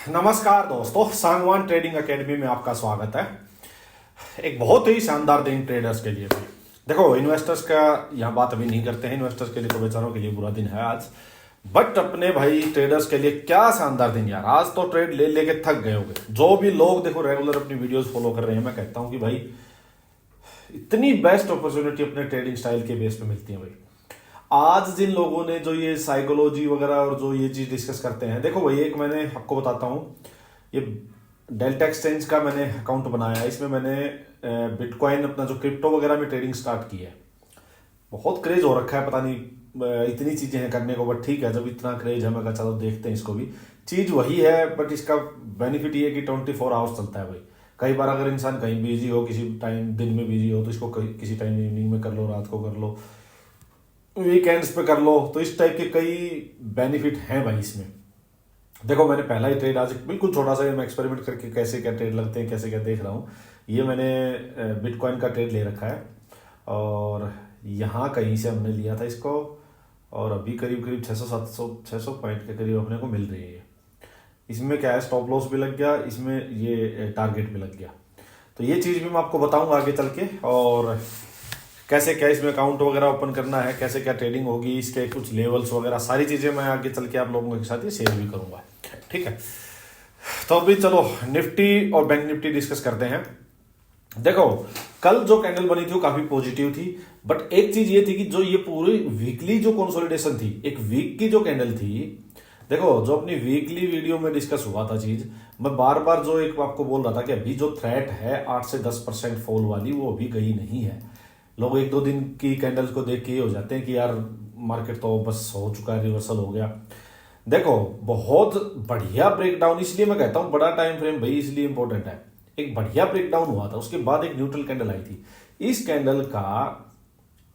नमस्कार दोस्तों, Sangwan trading academy में आपका स्वागत है। एक बहुत ही शानदार दिन ट्रेडर्स के लिए भी। देखो, इन्वेस्टर्स का यहाँ बात अभी नहीं करते हैं, इन्वेस्टर्स के लिए तो बेचारों के लिए बुरा दिन है आज। बट अपने भाई ट्रेडर्स के लिए क्या शानदार दिन यार। आज तो ट्रेड ले लेके थक गए होंगे जो भी लोग देखो रेगुलर अपनी वीडियोस फॉलो कर रहे हैं। मैं कहता हूँ कि भाई इतनी बेस्ट अपॉर्चुनिटी अपने ट्रेडिंग स्टाइल के बेस पे मिलती है भाई। आज जिन लोगों ने जो ये साइकोलॉजी वगैरह और जो ये चीज डिस्कस करते हैं, देखो भाई एक मैंने आपको बताता हूँ, ये डेल्टा एक्सचेंज का मैंने अकाउंट बनाया है। इसमें मैंने बिटकॉइन अपना जो क्रिप्टो वगैरह में ट्रेडिंग स्टार्ट की है। बहुत क्रेज हो रखा है, पता नहीं इतनी चीजें हैं करने को, बट ठीक है, जब इतना क्रेज है मैं कहा चलो देखते हैं इसको भी। चीज वही है, बट इसका बेनिफिट ये है कि 24 आवर्स चलता है भाई। कई बार अगर इंसान कहीं बिजी हो, किसी टाइम दिन में बिजी हो, तो इसको किसी टाइम इवनिंग में कर लो, रात को कर लो, वीकेंड्स पे कर लो। तो इस टाइप के कई बेनिफिट हैं भाई इसमें। देखो, मैंने पहला ही ट्रेड आज बिल्कुल छोटा सा मैं एक्सपेरिमेंट करके कैसे क्या ट्रेड लगते हैं, कैसे क्या देख रहा हूँ। ये मैंने बिटकॉइन का ट्रेड ले रखा है और यहाँ कहीं से हमने लिया था इसको, और अभी करीब करीब 600 पॉइंट के करीब अपने को मिल रही है। इसमें क्या है, स्टॉप लॉस भी लग गया, इसमें ये टारगेट भी लग गया। तो ये चीज़ भी मैं आपको बताऊंगा आगे चल के, और कैसे क्या इसमें अकाउंट वगैरह ओपन करना है, कैसे क्या ट्रेडिंग होगी, इसके कुछ लेवल्स वगैरह सारी चीज़ें मैं आगे चल के आप लोगों के साथ ये शेयर भी करूंगा। ठीक है, तो अभी चलो निफ्टी और बैंक निफ्टी डिस्कस करते हैं। देखो, कल जो कैंडल बनी थी वो काफी पॉजिटिव थी, बट एक चीज ये थी कि जो ये पूरी वीकली जो कंसोलिडेशन थी, एक वीक की जो कैंडल थी, देखो जो अपनी वीकली वीडियो में डिस्कस हुआ था चीज, मैं बार बार जो एक आपको बोल रहा था कि अभी जो थ्रेट है 8 से 10% फॉल वाली, वो अभी गई नहीं है। लोग एक दो दिन की कैंडल्स को देख के हो जाते हैं कि यार मार्केट तो बस हो चुका है, रिवर्सल हो गया। देखो, बहुत बढ़िया ब्रेकडाउन, इसलिए मैं कहता हूं बड़ा टाइम फ्रेम भाई इसलिए इंपॉर्टेंट है। एक बढ़िया ब्रेकडाउन हुआ था, उसके बाद एक न्यूट्रल कैंडल आई थी। इस कैंडल का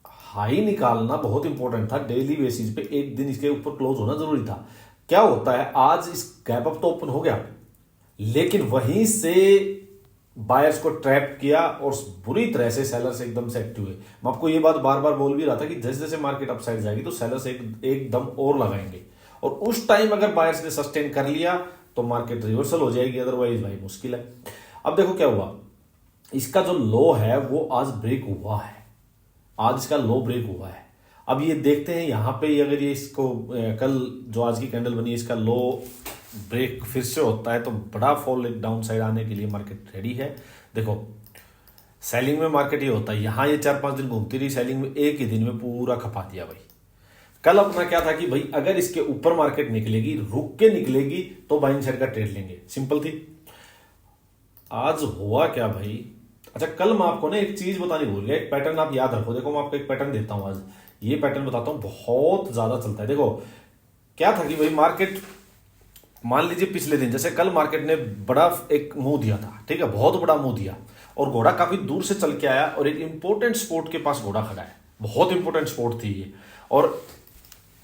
हाई निकालना बहुत इंपॉर्टेंट था। डेली बेसिस पे एक दिन इसके ऊपर क्लोज होना जरूरी था। क्या होता है, आज इस गैप अप तो ओपन हो गया, लेकिन वहीं से बायर्स को ट्रैप किया और बुरी तरह से सेलर्स एकदम से एक्टिव हुए। मैं आपको ये बात बार बार बोल भी रहा था कि जैसे जैसे मार्केट अपसाइड जाएगी तो सेलर्स एकदम और लगाएंगे, और उस टाइम अगर बायर्स ने सस्टेन कर लिया तो मार्केट रिवर्सल हो जाएगी, अदरवाइज भाई मुश्किल है। अब देखो क्या हुआ, इसका जो लो है वो आज ब्रेक हुआ है, आज इसका लो ब्रेक हुआ है। अब ये देखते हैं यहां पे अगर ये इसको कल जो आज की कैंडल बनी है इसका लो ब्रेक फिर से होता है तो बड़ा फॉल डाउन साइड आने के लिए मार्केट रेडी है। देखो, सेलिंग में मार्केट ये होता है, यहां ये 4-5 दिन घूमती रही सेलिंग में, एक ही दिन में पूरा खपा दिया भाई। कल अपना क्या था कि भाई अगर इसके ऊपर मार्केट निकलेगी, रुक के निकलेगी, तो बाइंग साइड का ट्रेड लेंगे, सिंपल थी। आज हुआ क्या भाई, अच्छा कल मैं आपको ना एक चीज बतानी भूल गया, एक पैटर्न आप याद रखो। देखो, मैं आपको एक पैटर्न देता हूं आज, ये पैटर्न बताता हूं, बहुत ज्यादा चलता है। देखो क्या था कि भाई मार्केट, मान लीजिए पिछले दिन जैसे कल मार्केट ने बड़ा एक मुंह दिया था, ठीक है, बहुत बड़ा मुंह दिया, और घोड़ा काफी दूर से चल के आया और एक इंपॉर्टेंट स्पॉट के पास घोड़ा खड़ा है, बहुत इंपॉर्टेंट स्पॉट थी ये। और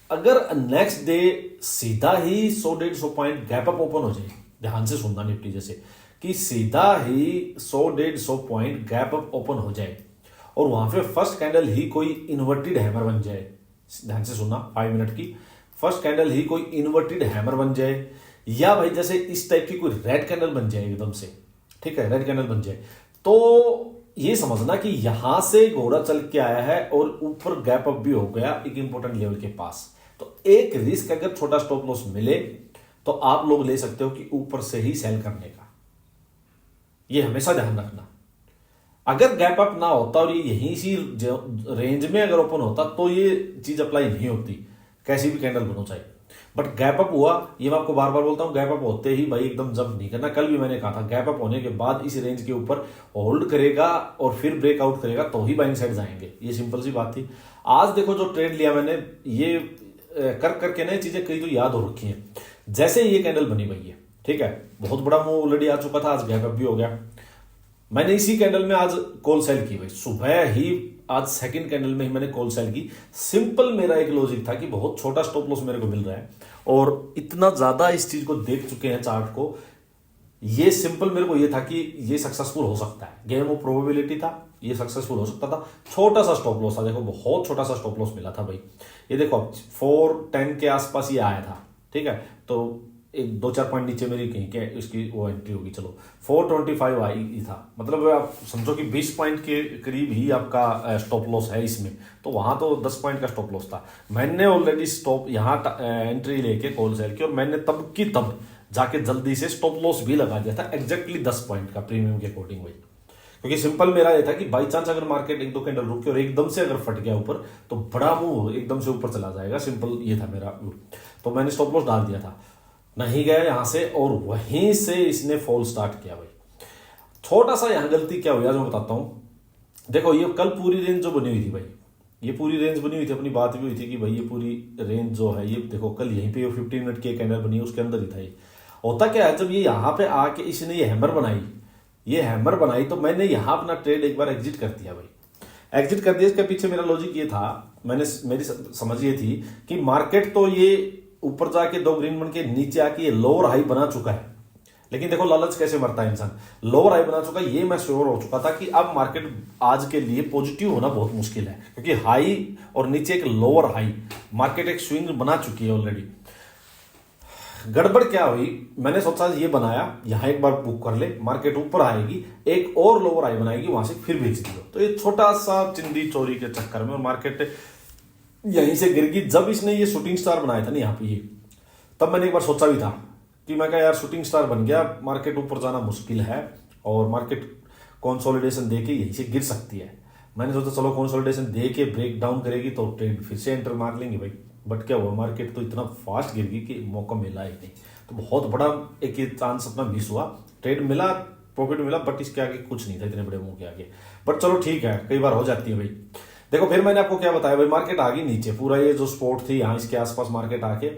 अगर नेक्स्ट डे सीधा ही 100-150 पॉइंट गैप अप ओपन हो जाए, ध्यान से सुनना निफ्टी जैसे कि सीधा ही 100-150 पॉइंट गैप अप ओपन हो जाए और वहां पे फर्स्ट कैंडल ही कोई इन्वर्टेड हैमर बन जाए, ध्यान से सुनना, 5 मिनट की फर्स्ट कैंडल ही कोई इन्वर्टेड हैमर बन जाए, या भाई जैसे इस टाइप की कोई रेड कैंडल बन जाए एकदम से, ठीक है, रेड कैंडल बन जाए, तो ये समझना कि यहां से घोड़ा चल के आया है और ऊपर गैप अप भी हो गया एक इंपॉर्टेंट लेवल के पास। तो एक रिस्क, अगर छोटा स्टॉप लॉस मिले तो आप लोग ले सकते हो कि ऊपर से ही सेल करने का, ये हमेशा ध्यान रखना। अगर गैप अप ना होता और ये यहीं सी रेंज में अगर ओपन होता तो ये चीज अप्लाई नहीं होती, कैसी भी कैंडल बनो चाहे। बट गैप अप हुआ, ये मैं आपको बार बार बोलता हूं, गैप अप होते ही भाई एकदम जंप नहीं करना। कल भी मैंने कहा था, गैप अप होने के बाद इस रेंज के ऊपर होल्ड करेगा और फिर ब्रेकआउट करेगा तो ही बाइंग साइड जाएंगे, ये सिंपल सी बात थी। आज देखो जो ट्रेड लिया मैंने, ये कर करके ना चीजें कई तो याद हो रखी हैं। जैसे ये कैंडल बनी हुई है, ठीक है, बहुत बड़ा मूव ऑलरेडी आ चुका था, आज गैप अप भी हो गया। मैंने इसी कैंडल में आज कॉल सेल की भाई, सुबह ही आज सेकंड कैंडल में ही मैंने कॉल सेल की। सिंपल मेरा एक लॉजिक था कि बहुत छोटा स्टॉप लॉस मेरे को मिल रहा है और इतना ज्यादा इस चीज को देख चुके हैं चार्ट को, ये सिंपल मेरे को ये था कि ये सक्सेसफुल हो सकता है, गेम ऑफ प्रोबेबिलिटी था, ये सक्सेसफुल हो सकता था। छोटा सा स्टॉप लॉस था, देखो बहुत छोटा सा स्टॉप लॉस मिला था भाई। ये देखो 410 के आसपास ये आया था, ठीक है, तो एक 2-4 पॉइंट नीचे मेरी कहीं के इसकी वो एंट्री होगी। चलो 425 आई था, मतलब आप समझो कि 20 पॉइंट के करीब ही आपका स्टॉप लॉस है इसमें, तो वहां तो 10 पॉइंट का स्टॉप लॉस था। मैंने ऑलरेडी स्टॉप यहाँ एंट्री लेके कॉल सेल की, और मैंने तब की तब जाके जल्दी से स्टॉप लॉस भी लगा दिया था एग्जैक्टली 10 पॉइंट का प्रीमियम के अकॉर्डिंग भाई। क्योंकि सिंपल मेरा ये था कि बाई चांस अगर मार्केट 1-2 कैंडल रुक के और एकदम से अगर फट गया ऊपर, तो बड़ा मूव एकदम से ऊपर चला जाएगा, सिंपल ये था मेरा व्यू। तो मैंने स्टॉप लॉस डाल दिया था, नहीं गया यहां से, और वहीं से इसने फॉल स्टार्ट किया भाई। छोटा सा यहां गलती क्या हुई आज मैं बताता हूं। देखो ये कल पूरी रेंज जो बनी हुई थी भाई, ये पूरी रेंज बनी हुई थी, अपनी बात भी हुई थी कि भाई ये पूरी रेंज जो है, ये देखो कल यहीं पे 15 मिनट की कैंडल बनी है, उसके अंदर ही था ये। होता क्या है, जब ये यहाँ पे आके इसने ये हैमर बनाई, तो मैंने यहाँ अपना ट्रेड एक बार एग्जिट कर दिया भाई। एग्जिट कर दिया, इसके पीछे मेरा लॉजिक ये था, मेरी समझ ये थी कि मार्केट तो ये ऊपर जाके 2 ग्रीन बन के नीचे आके ये लोअर हाई बना चुका है। लेकिन देखो लालच कैसे मरता है इंसान, लोअर हाई बना चुका है, ये मैं श्योर हो चुका था कि अब मार्केट आज के लिए पॉजिटिव होना बहुत मुश्किल है, क्योंकि हाई और नीचे एक लोअर हाई, मार्केट एक स्विंग बना चुकी है ऑलरेडी। गड़बड़ क्या हुई, मैंने सोचा ये बनाया, यहां एक बार बुक कर ले, मार्केट ऊपर आएगी, एक और लोअर हाई बनाएगी, वहां से फिर बेच दियो। तो ये छोटा सा चिंदी चोरी के चक्कर में मार्केट यहीं से गिर गई। जब इसने ये शूटिंग स्टार बनाया था ना यहाँ पे ये, तब मैंने एक बार सोचा भी था कि मैं कहा यार शूटिंग स्टार बन गया, मार्केट ऊपर जाना मुश्किल है, और मार्केट कंसोलिडेशन दे के यहीं से गिर सकती है। मैंने सोचा चलो कंसोलिडेशन दे के ब्रेक डाउन करेगी तो ट्रेड फिर से एंटर मार लेंगे भाई। बट क्या हुआ, मार्केट तो इतना फास्ट गिर गई कि मौका मिला ही नहीं। तो बहुत बड़ा एक चांस अपना मिस हुआ, ट्रेड मिला, प्रॉफिट मिला, बट इसके आगे कुछ नहीं था, इतने बड़े मुंह के आगे। बट चलो ठीक है, कई बार हो जाती है भाई। देखो फिर मैंने आपको क्या बताया भाई, मार्केट आ गई नीचे, पूरा ये जो स्पॉट थी यहाँ इसके आसपास मार्केट आके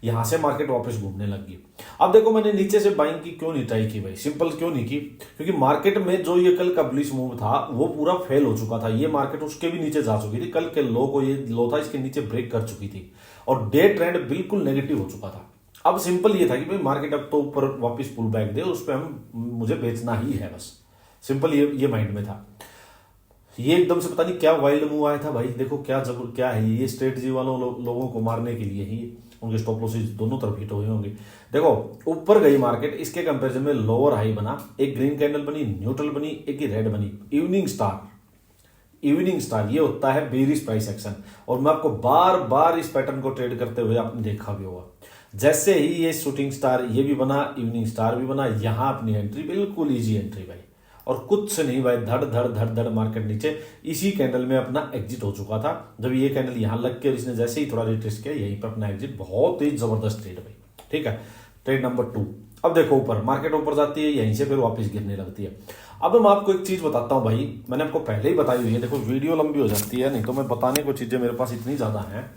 यहां से मार्केट वापस घूमने लगी। अब देखो मैंने नीचे से बाइंग की क्यों नहीं ट्राई की भाई, सिंपल क्यों नहीं की, क्योंकि मार्केट में जो ये कल का बुलिश मूव था वो पूरा फेल हो चुका था। ये मार्केट उसके भी नीचे जा चुकी थी, कल के लो को ये लो था इसके नीचे ब्रेक कर चुकी थी, और डे ट्रेंड बिल्कुल नेगेटिव हो चुका था। अब सिंपल ये था कि भाई मार्केट अब तो ऊपर वापस पुल बैक दे, उस पर मुझे बेचना ही है, बस सिंपल ये माइंड में था। ये एकदम से पता नहीं क्या वाइल्ड मूव आया था भाई। देखो क्या है ये स्ट्रेटजी वालों लोगों को मारने के लिए ही उनके स्टॉप लॉसेस दोनों तरफ हिट हुए होंगे। देखो ऊपर गई मार्केट, इसके कंपैरिजन में लोअर हाई बना, एक ग्रीन कैंडल बनी, न्यूट्रल बनी, एक ही रेड बनी, इवनिंग स्टार ये होता है बेरिश प्राइस एक्शन। और मैं आपको बार बार इस पैटर्न को ट्रेड करते हुए आपने देखा भी होगा। जैसे ही ये शूटिंग स्टार ये भी बना, इवनिंग स्टार भी बना, यहां अपनी एंट्री बिल्कुल ईजी एंट्री भाई, और कुछ नहीं भाई, धड़ मार्केट नीचे इसी कैंडल में अपना एग्जिट हो चुका था। जब ये कैंडल यहां लग के इसने जैसे ही थोड़ा रिट्रेस किया, यहीं पर अपना एग्जिट, बहुत ही जबरदस्त ट्रेड भाई। ठीक है, ट्रेड नंबर 2। अब देखो ऊपर मार्केट ऊपर जाती है, यहीं से फिर वापस गिरने लगती है। अब मैं आपको एक चीज बताता हूं भाई, मैंने आपको पहले ही बताई हुई है, देखो वीडियो लंबी हो जाती है, नहीं तो मैं बताने को चीजें मेरे पास इतनी ज्यादा हैं।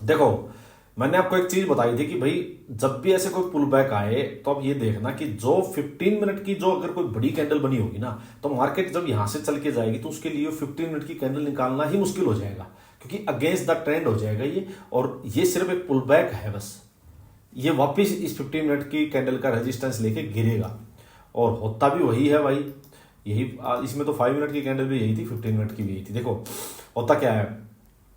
देखो मैंने आपको एक चीज बताई थी कि भाई जब भी ऐसे कोई पुल बैक आए तो अब ये देखना कि जो 15 मिनट की जो अगर कोई बड़ी कैंडल बनी होगी ना, तो मार्केट जब यहां से चल के जाएगी तो उसके लिए 15 मिनट की कैंडल निकालना ही मुश्किल हो जाएगा, क्योंकि अगेंस्ट द ट्रेंड हो जाएगा ये, और ये सिर्फ एक पुल बैक है बस। ये वापिस इस 15 मिनट की कैंडल का रेजिस्टेंस लेके गिरेगा, और होता भी वही है भाई। यही इसमें तो 5 मिनट की कैंडल भी यही थी, 15 मिनट की भी यही थी। देखो होता क्या है,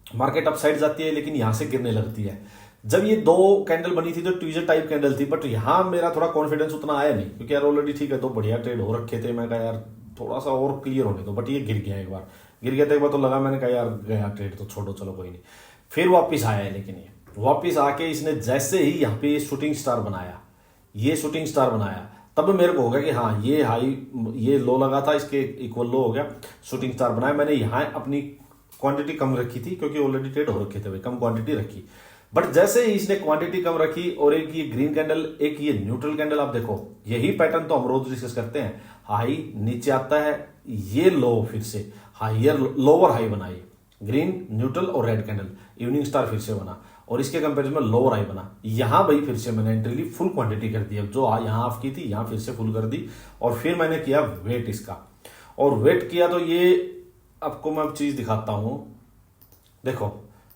मार्केट अप साइड जाती है लेकिन यहां से गिरने लगती है। जब ये 2 कैंडल बनी थी जो ट्वीजर टाइप कैंडल थी, बट यहां मेरा थोड़ा कॉन्फिडेंस उतना आया नहीं, क्योंकि यार ऑलरेडी ठीक है 2 बढ़िया ट्रेड हो रखे थे, मैं कहा यार थोड़ा सा और क्लियर होने दो, बट ये गिर गया एक बार, गिर गया तो एक बार तो लगा, मैंने कहा यार गया ट्रेड तो छोड़ो चलो कोई नहीं। फिर वापिस आया है, लेकिन ये वापिस आके इसने जैसे ही यहाँ पे शूटिंग स्टार बनाया, तब मेरे को हो गया कि हाँ ये हाई ये लो लगा था, इसके इक्वल लो हो गया, शूटिंग स्टार बनाया। मैंने यहाँ अपनी क्वांटिटी कम रखी थी, क्योंकि ऑलरेडी ट्रेड हो रखे थे भाई, कम क्वांटिटी रखी। बट जैसे ही इसने क्वांटिटी कम रखी, और एक ये ग्रीन कैंडल एक ये न्यूट्रल कैंडल, आप देखो यही पैटर्न तो हम रोज डिस्कस करते हैं, हाई नीचे आता है, ये लो फिर से हाइयर लोअर हाई बनाई, ग्रीन न्यूट्रल और रेड कैंडल, इवनिंग स्टार फिर से बना, और इसके कंपेरिजन में लोअर हाई बना। यहां भाई फिर से मैंने एंट्री ली, फुल क्वांटिटी कर दी, अब जो यहां ऑफ की थी यहां फिर से फुल कर दी, और फिर मैंने किया वेट इसका, और वेट किया तो ये आपको मैं अब चीज दिखाता हूं। देखो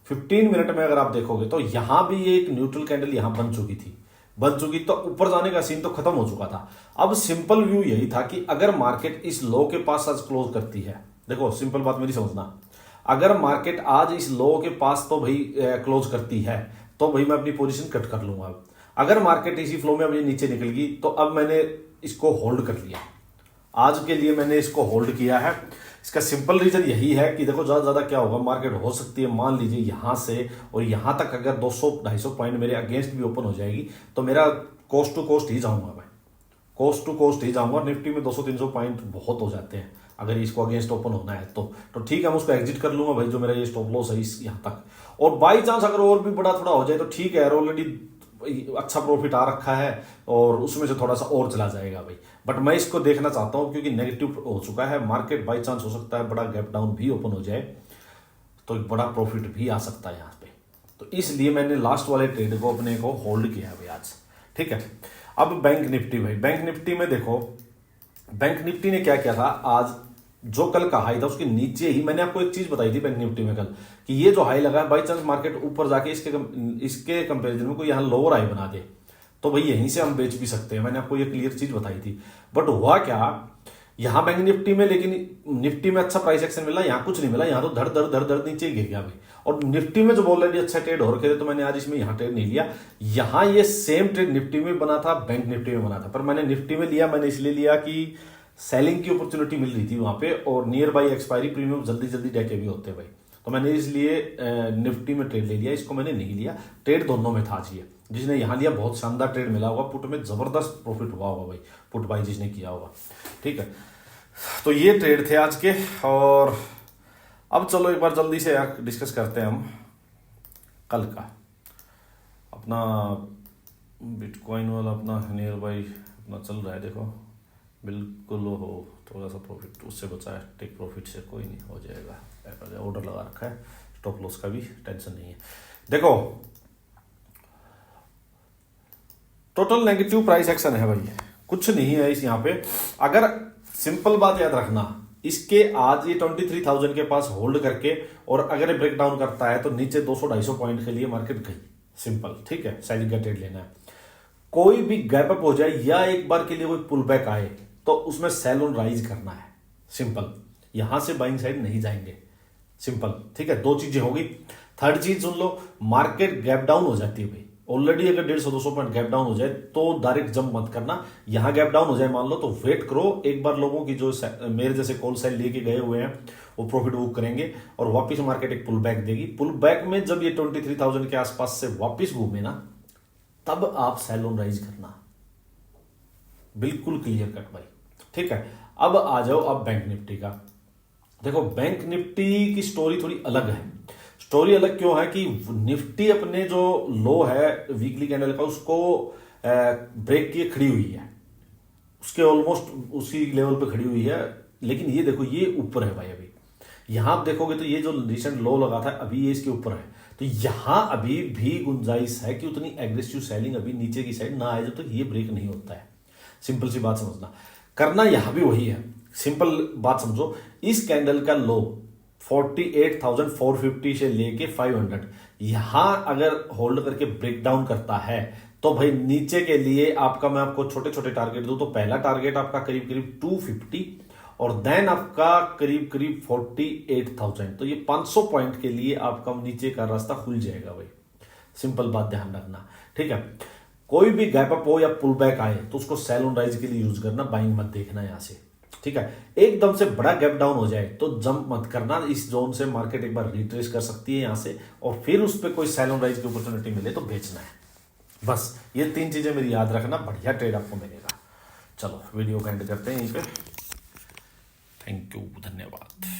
15 मिनट में अगर आप देखोगे तो यहां भी ये एक न्यूट्रल कैंडल यहां बन चुकी, तो ऊपर जाने का सीन तो खत्म हो चुका था। अब सिंपल व्यू यही था कि अगर मार्केट इस लो के पास आज क्लोज करती है, देखो सिंपल बात मेरी समझना, अगर मार्केट आज इस लो के पास तो भाई क्लोज करती है, तो भाई मैं अपनी पोजीशन कट कर लूंगा। अगर मार्केट इसी फ्लो में अभी नीचे निकल गई तो अब मैंने इसको होल्ड कर लिया, आज के लिए मैंने इसको होल्ड किया है। इसका सिंपल रीजन यही है कि देखो ज्यादा ज्यादा क्या होगा, मार्केट हो सकती है मान लीजिए यहां से और यहां तक अगर 200-250 पॉइंट मेरे अगेंस्ट भी ओपन हो जाएगी तो मेरा कोस्ट टू कोस्ट ही जाऊंगा, मैं कोस्ट टू कोस्ट ही जाऊंगा। निफ्टी में 200-300 पॉइंट बहुत हो जाते हैं अगर इसको अगेंस्ट ओपन होना है तो ठीक है, मैं उसको एग्जिट कर लूंगा भाई, जो मेरा ये स्टॉप लॉस है यहाँ तक। और बाई चांस अगर और भी बड़ा थोड़ा हो जाए तो ठीक है यार, ऑलरेडी अच्छा प्रॉफिट आ रखा है और उसमें से थोड़ा सा और चला जाएगा भाई। बट मैं इसको देखना चाहता हूं क्योंकि नेगेटिव हो चुका है मार्केट, बाई चांस हो सकता है बड़ा गैप डाउन भी ओपन हो जाए तो एक बड़ा प्रॉफिट भी आ सकता है यहाँ पे। तो इसलिए मैंने लास्ट वाले ट्रेड को अपने को होल्ड किया है भाई आज, ठीक है। अब बैंक निफ्टी भाई, बैंक निफ्टी में देखो, बैंक निफ्टी ने क्या किया था आज, जो कल का हाई था उसके नीचे ही मैंने आपको एक चीज बताई थी बैंक निफ्टी में कल कि ये जो हाई लगा है बाई चांस मार्केट ऊपर जाके इसके कंपैरिजन में कोई यहाँ लोअर हाई बना दे तो भाई यहीं से हम बेच भी सकते हैं, मैंने आपको ये क्लियर चीज बताई थी। बट हुआ क्या यहां बैंक निफ्टी में, लेकिन निफ्टी में अच्छा प्राइस एक्शन मिला, यहाँ कुछ नहीं मिला, यहाँ तो धड़ धड़ धड़ धड़ नीचे गिर गया भाई। और निफ्टी में जो ऑलरेडी अच्छा ट्रेड हो रखे थे तो मैंने आज इसमें यहाँ ट्रेड नहीं लिया। यहाँ ये सेम ट्रेड निफ्टी में बना था, बैंक निफ्टी में बना था, पर मैंने निफ्टी में लिया, मैंने इसलिए लिया कि सेलिंग की अपॉर्चुनिटी मिल रही थी वहां पे और नियर बाई एक्सपायरी प्रीमियम जल्दी जल्दी डेके भी होते हैं भाई, तो मैंने इसलिए निफ्टी में ट्रेड ले लिया, इसको मैंने नहीं लिया। ट्रेड दोनों में था जी, जिसने यहां लिया बहुत शानदार ट्रेड मिला होगा, पुट में जबरदस्त प्रॉफिट हुआ होगा भाई, पुट बाई जिसने किया होगा, ठीक है। तो ये ट्रेड थे आज के। और अब चलो एक बार जल्दी से यार डिस्कस करते हैं हम कल का अपना बिटकॉइन वाला, अपना नियर बाई अपना चल रहा है, देखो बिल्कुल हो, थोड़ा सा प्रॉफिट उससे बचा है, टेक प्रॉफिट से कोई नहीं, हो जाएगा, ऑर्डर लगा रखा है, स्टॉप लॉस का भी टेंशन नहीं है। देखो टोटल नेगेटिव प्राइस एक्शन है भाई, कुछ नहीं है इस यहाँ पे। अगर सिंपल बात याद रखना, इसके आज ये 23,000 के पास होल्ड करके और अगर ये ब्रेक डाउन करता है तो नीचे 200-250 पॉइंट के लिए मार्केट गई, सिंपल, ठीक है। सेलिंग का ट्रेड लेना है, कोई भी गैप अप हो जाए या एक बार के लिए कोई पुल बैक आए तो उसमें सेल ऑन राइज करना है, सिंपल। यहां से बाइंग साइड नहीं जाएंगे, सिंपल, ठीक है। दो चीजें होगी। थर्ड चीज सुन लो, मार्केट गैप डाउन हो जाती है भाई, ऑलरेडी अगर 150-200 पॉइंट गैप डाउन हो जाए तो डायरेक्ट जंप मत करना। यहां गैप डाउन हो जाए मान लो तो वेट करो, एक बार लोगों की जो मेरे जैसे कॉल सेल लेके गए हुए हैं वो प्रॉफिट बुक करेंगे और वापस मार्केट एक पुल बैक देगी। पुल बैक में जब ये 23,000 के आसपास से वापिस घूमे ना तब आप सेल ऑन राइज करना, बिल्कुल क्लियर कट भाई, ठीक है। अब आ जाओ अब बैंक निफ्टी का। देखो बैंक निफ्टी की स्टोरी थोड़ी अलग है। स्टोरी अलग क्यों है कि निफ्टी अपने जो लो है वीकली कैंडल का उसको ब्रेक किए खड़ी हुई है, उसके ऑलमोस्ट उसी लेवल पे खड़ी हुई है, लेकिन ये देखो ये ऊपर है भाई। अभी यहां आप देखोगे तो ये जो रिसेंट लो लगा था अभी ये इसके ऊपर है, तो यहां अभी भी गुंजाइश है कि उतनी एग्रेसिव सेलिंग अभी नीचे की साइड ना आए जब तक ये ब्रेक नहीं होता है। सिंपल सी बात समझना, करना यहां भी वही है, सिंपल बात समझो। इस कैंडल का लो 48,450 से लेके 500 यहां अगर होल्ड करके ब्रेक डाउन करता है तो भाई नीचे के लिए आपका, मैं आपको छोटे छोटे टारगेट दूं तो पहला टारगेट आपका करीब करीब 250 और देन आपका करीब करीब 48,000, तो ये 500 पॉइंट के लिए आपका नीचे का रास्ता खुल जाएगा भाई, सिंपल बात ध्यान रखना, ठीक है। कोई भी गैप अप हो या पुल बैक आए तो उसको सेल ऑन राइज के लिए यूज करना, बाइंग मत देखना यहां से, ठीक है। एकदम से बड़ा गैप डाउन हो जाए तो जंप मत करना, इस जोन से मार्केट एक बार रिट्रेस कर सकती है यहां से और फिर उस पर कोई सेल ऑन राइज की अपॉर्चुनिटी मिले तो बेचना है, बस ये 3 चीजें मेरी याद रखना, बढ़िया ट्रेड आपको मिलेगा। चलो वीडियो को एंड करते हैं यहीं पे, थैंक यू, धन्यवाद।